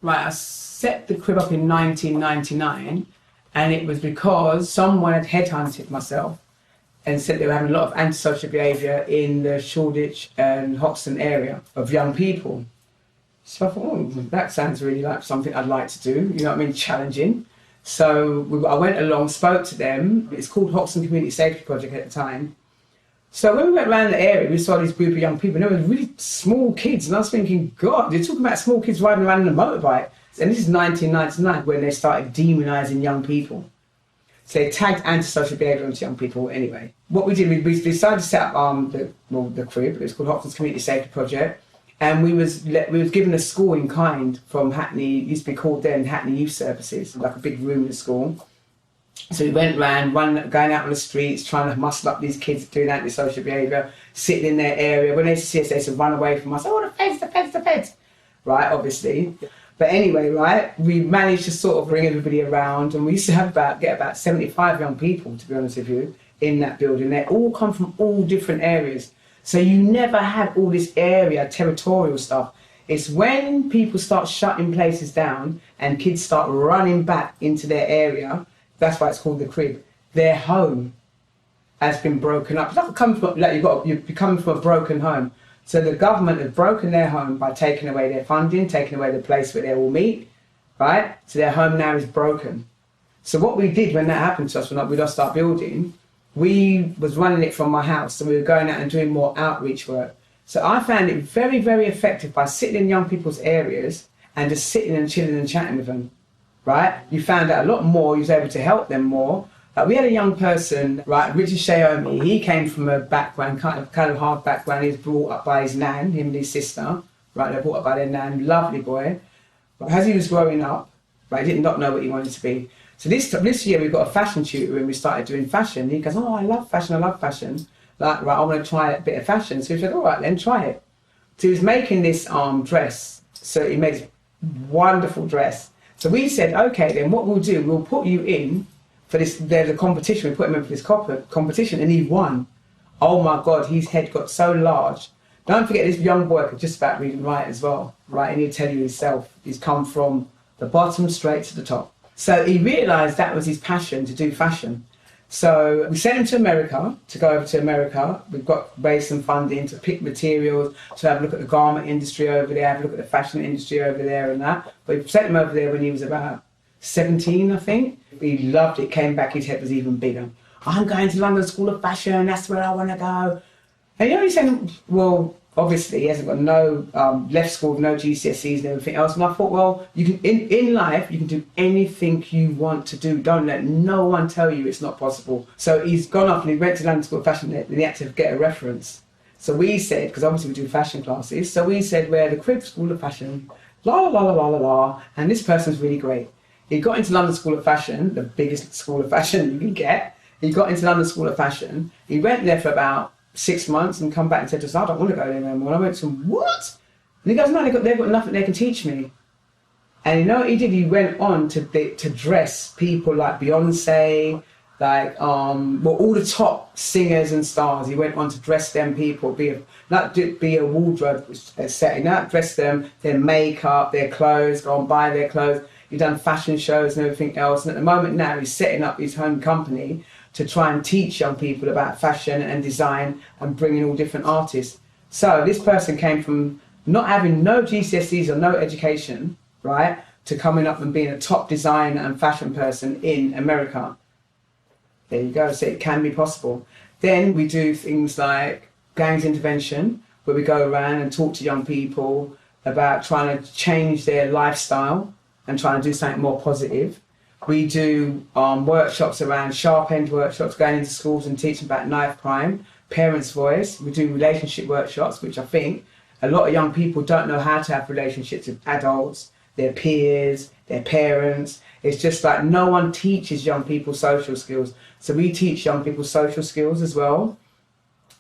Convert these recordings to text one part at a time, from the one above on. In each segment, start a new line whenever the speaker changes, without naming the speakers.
Right, I set the crib up in 1999, and it was because someone had headhunted myself and said they were having a lot of antisocial behaviour in the Shoreditch and Hoxton area of young people. So I thought, oh, that sounds really like something I'd like to do, you know what I mean, challenging. So I went along, spoke to them. It's called Hoxton Community Safety Project at the time. So when we went around the area, we saw this group of young people, and they were really small kids, and I was thinking, God, they're talking about small kids riding around on a motorbike. And this is 1999, when they started demonising young people. So they tagged antisocial behaviour onto young people anyway. What we did, we decided to set up the crib. It was called Hoxton's Community Safety Project. And we was given a school in kind from Hackney, it used to be called then Hackney Youth Services, like a big room in the school. So we went around, going out on the streets, trying to muscle up these kids doing antisocial behaviour, sitting in their area. When they see us, they used to run away from us. Oh, the feds. Right, obviously. But anyway, right, we managed to sort of bring everybody around, and we used to get about 75 young people, to be honest with you, in that building. They all come from all different areas. So you never had all this area, territorial stuff. It's when people start shutting places down and kids start running back into their area, that's why it's called the crib. Their home has been broken up. It's like you're coming from a broken home. So the government has broken their home by taking away their funding, taking away the place where they all meet, right? So their home now is broken. So what we did when that happened to us, when we lost our building, we was running it from my house, so we were going out and doing more outreach work. So I found it very, very effective by sitting in young people's areas and just sitting and chilling and chatting with them, right? You found out a lot more, you was able to help them more. We had a young person, right, Richard Shaomi, he came from a background, kind of hard background. He was brought up by his nan, him and his sister, right, they were brought up by their nan, lovely boy. But as he was growing up, right, he did not know what he wanted to be. So this year we got a fashion tutor and we started doing fashion. He goes, oh, I love fashion. Like, right, I want to try a bit of fashion. So we said, all right, then try it. So he was making this dress. So he makes wonderful dress. So we said, okay, then what we'll do, we'll put you in for this, there's a competition, we put him in for this competition, and he won. Oh my God, his head got so large. Don't forget, this young boy could just about read and write as well, right? And he'll tell you himself, he's come from the bottom straight to the top. So he realised that was his passion, to do fashion. So we sent him to America, to go over to America. We've raised some funding to pick materials, to have a look at the garment industry over there, have a look at the fashion industry over there and that. But we sent him over there when he was about 17, I think. He loved it, came back, his head was even bigger. I'm going to London School of Fashion, that's where I want to go. And you know, he's saying, well, obviously he hasn't got no, left school, no GCSEs and everything else. And I thought, well, you can in life, you can do anything you want to do. Don't let no one tell you it's not possible. So he's gone off and he went to London School of Fashion and he had to get a reference. So we said, because obviously we do fashion classes, so we said, we're the Crib School of Fashion, la la la la la la, and this person's really great. He got into London School of Fashion, the biggest school of fashion you can get. He got into London School of Fashion. He went there for about 6 months and come back and said to us, I don't want to go there anymore. And I went to him, what? And he goes, no, they've got nothing they can teach me. And you know what he did? He went on to dress people like Beyonce, like all the top singers and stars. He went on to dress them people, be a wardrobe setting, not dress them, their makeup, their clothes, go and buy their clothes. He's done fashion shows and everything else. And at the moment now, he's setting up his home company to try and teach young people about fashion and design and bring in all different artists. So this person came from not having no GCSEs or no education, right, to coming up and being a top designer and fashion person in America. There you go. So it can be possible. Then we do things like gangs intervention, where we go around and talk to young people about trying to change their lifestyle and trying to do something more positive. We do workshops around sharp-end workshops, going into schools and teaching about knife crime, parents' voice. We do relationship workshops, which I think a lot of young people don't know how to have relationships with adults, their peers, their parents. It's just like no one teaches young people social skills. So we teach young people social skills as well.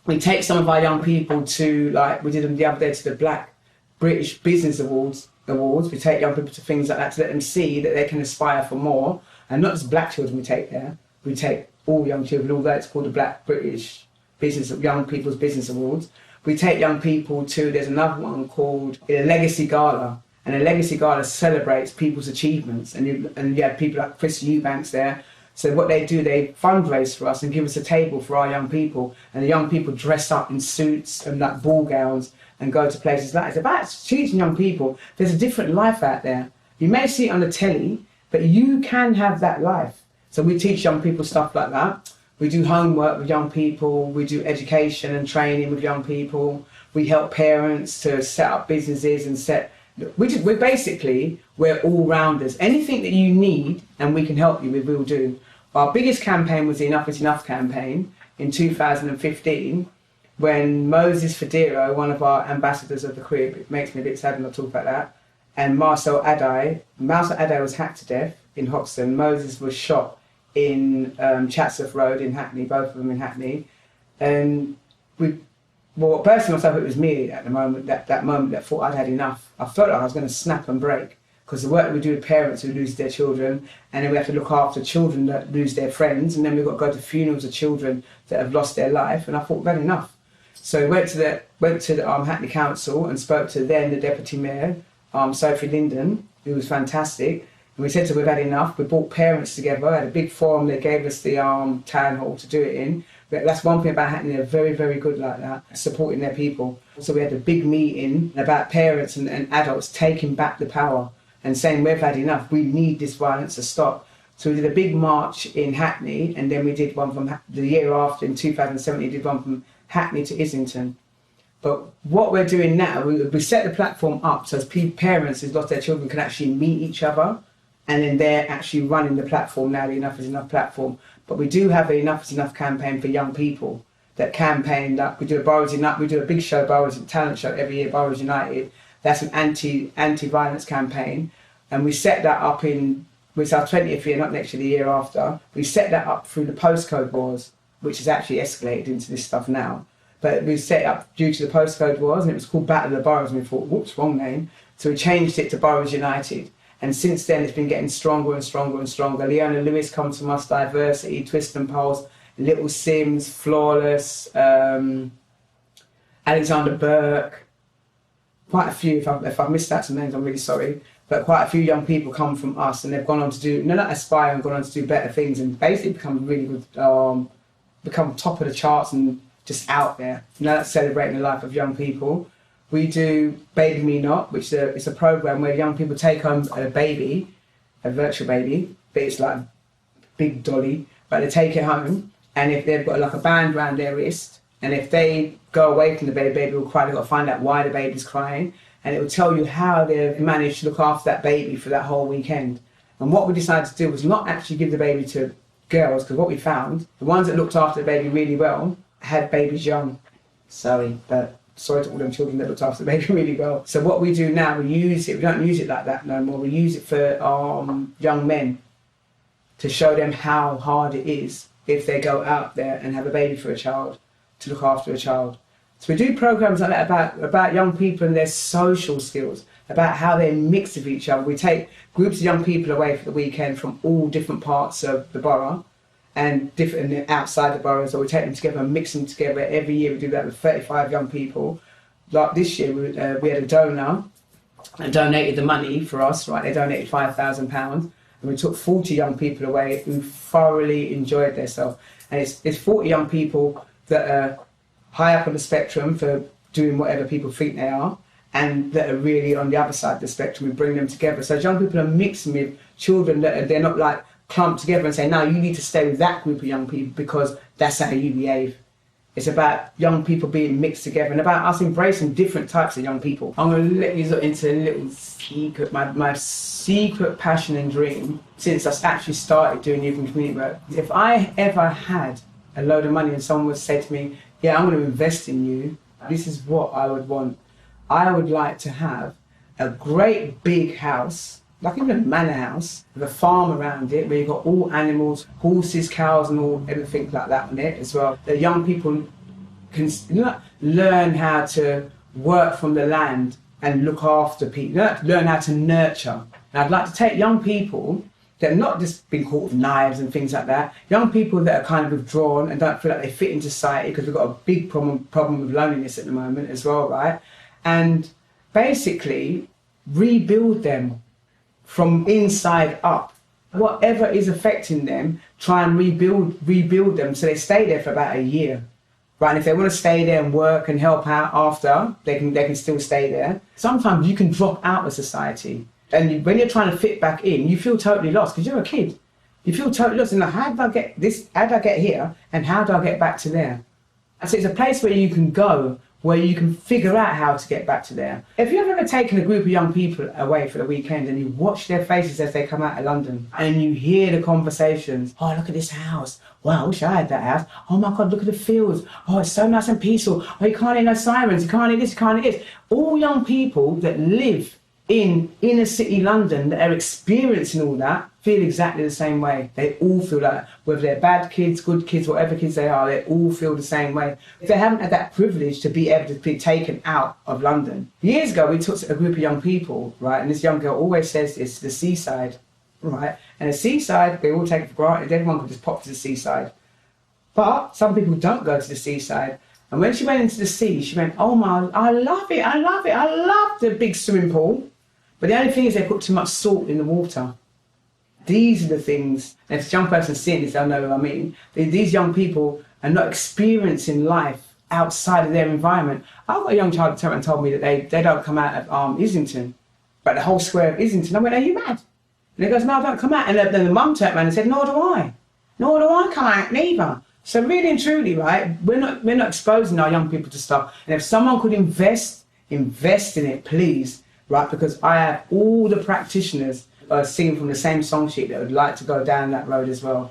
We take some of our young people to, like we did them the other day, to the Black British Business Awards. We take young people to things like that to let them see that they can aspire for more. And not just black children we take there, we take all young children, although it's called the Black British Young People's Business Awards. We take young people to, there's another one called the Legacy Gala. And a legacy gala celebrates people's achievements. And you had people like Chris Eubanks there. So what they do, they fundraise for us and give us a table for our young people. And the young people dress up in suits and like ball gowns and go to places like that. It's about teaching young people there's a different life out there. You may see it on the telly, but you can have that life. So we teach young people stuff like that. We do homework with young people. We do education and training with young people. We help parents to set up businesses and we're all-rounders. Anything that you need and we can help you with, we'll do. Our biggest campaign was the Enough is Enough campaign in 2015 when Moses Federo, one of our ambassadors of the crib, it makes me a bit sad when I talk about that, and Marcel Adai was hacked to death in Hoxton. Moses was shot in Chatsworth Road in Hackney, both of them in Hackney. And personally myself, it was me at the moment, that moment that thought I'd had enough. I felt like I was going to snap and break because the work that we do with parents who lose their children, and then we have to look after children that lose their friends, and then we've got to go to funerals of children that have lost their life, and I thought, we've had enough. So we went to the Hackney Council and spoke to then the Deputy Mayor, Sophie Linden, who was fantastic. And we said to her, we've had enough. We brought parents together, had a big forum. They gave us the town hall to do it in. But that's one thing about Hackney, they're very, very good like that, supporting their people. So we had a big meeting about parents and adults taking back the power and saying, we've had enough, we need this violence to stop. So we did a big march in Hackney, and then we did one from the year after, in 2017, we did one from Hackney to Islington. But what we're doing now, we set the platform up so as parents who've lost their children can actually meet each other, and then they're actually running the platform now, the Enough is Enough platform. But we do have an Enough is Enough campaign for young people that campaign. Like we do we do a big show, talent show every year, Boroughs United. That's an anti-violence campaign, and we set that up it's our 20th year, not next year, the year after. We set that up through the postcode wars, which has actually escalated into this stuff now. But we set it up due to the postcode wars, and it was called Battle of the Boroughs, and we thought, whoops, wrong name. So we changed it to Boroughs United. And since then, it's been getting stronger and stronger and stronger. Leona Lewis comes from us, Diversity, Twist and Pulse, Little Sims, Flawless, Alexander Burke. Quite a few, if I've missed out some names, I'm really sorry. But quite a few young people come from us, and they've gone on to do, not aspire, and gone on to do better things, and basically become really good, become top of the charts and just out there. That's celebrating the life of young people. We do Baby Me Not, which is a program where young people take home a baby, a virtual baby, but it's like big dolly, but they take it home, and if they've got like a band around their wrist, and if they go away from the baby will cry, they've got to find out why the baby's crying, and it will tell you how they've managed to look after that baby for that whole weekend. And what we decided to do was not actually give the baby to girls, because what we found, the ones that looked after the baby really well had babies young. Sorry to all them children that looked after the baby really well. So what we do now, we don't use it like that no more, we use it for young men to show them how hard it is if they go out there and have a baby for a child, to look after a child. So we do programs like that about young people and their social skills, about how they mix with each other. We take groups of young people away for the weekend from all different parts of the borough and different outside the borough, so we take them together and mix them together. Every year we do that with 35 young people. Like this year, we had a donor and donated the money for us, right? They donated £5,000, and we took 40 young people away who thoroughly enjoyed themselves. And it's 40 young people that are high up on the spectrum for doing whatever people think they are, and that are really on the other side of the spectrum. We bring them together. So young people are mixing with children they're not like clumped together and say, no, you need to stay with that group of young people because that's how you behave. It's about young people being mixed together and about us embracing different types of young people. I'm going to let you look into a little secret, my secret passion and dream since I actually started doing youth and community work. If I ever had a load of money and someone would say to me, yeah, I'm going to invest in you, this is what I would want. I would like to have a great big house, like even a manor house, with a farm around it where you've got all animals, horses, cows and all everything like that on it as well. That young people can learn how to work from the land and look after people, learn how to nurture. And I'd like to take young people that have not just been caught with knives and things like that, young people that are kind of withdrawn and don't feel like they fit into society, because we've got a big problem with loneliness at the moment as well, right? And basically rebuild them from inside up. Whatever is affecting them, try and rebuild them so they stay there for about a year. Right, and if they want to stay there and work and help out after, they can still stay there. Sometimes you can drop out of society, and when you're trying to fit back in, you feel totally lost because you're a kid. You feel totally lost. And like, how did I get this? How did I get here? And how do I get back to there? And so it's a place where you can go, where you can figure out how to get back to there. If you've ever taken a group of young people away for the weekend and you watch their faces as they come out of London and you hear the conversations, oh, look at this house. Wow, I wish I had that house. Oh my God, look at the fields. Oh, it's so nice and peaceful. Oh, you can't hear no sirens. You can't hear this, you can't hear this. All young people that live in inner city London that are experiencing all that feel exactly the same way. They all feel that, whether they're bad kids, good kids, whatever kids they are, they all feel the same way. If they haven't had that privilege to be able to be taken out of London. Years ago, we took a group of young people, right, and this young girl always says it's the seaside, right? And the seaside, they all take it for granted, everyone could just pop to the seaside. But some people don't go to the seaside. And when she went into the sea, she went, oh my, I love it, I love it, I love the big swimming pool. But the only thing is they put too much salt in the water. These are the things, and if a young person seeing this, they'll know what I mean. These young people are not experiencing life outside of their environment. I've got a young child that turned around and told me that they don't come out of Islington, but the whole square of Islington. I went, are you mad? And he goes, no, I don't come out. And then the mum turned around and said, nor do I. Nor do I come out neither. So really and truly, right, we're not exposing our young people to stuff. And if someone could invest in it, please. Right, because I have all the practitioners singing from the same song sheet that would like to go down that road as well.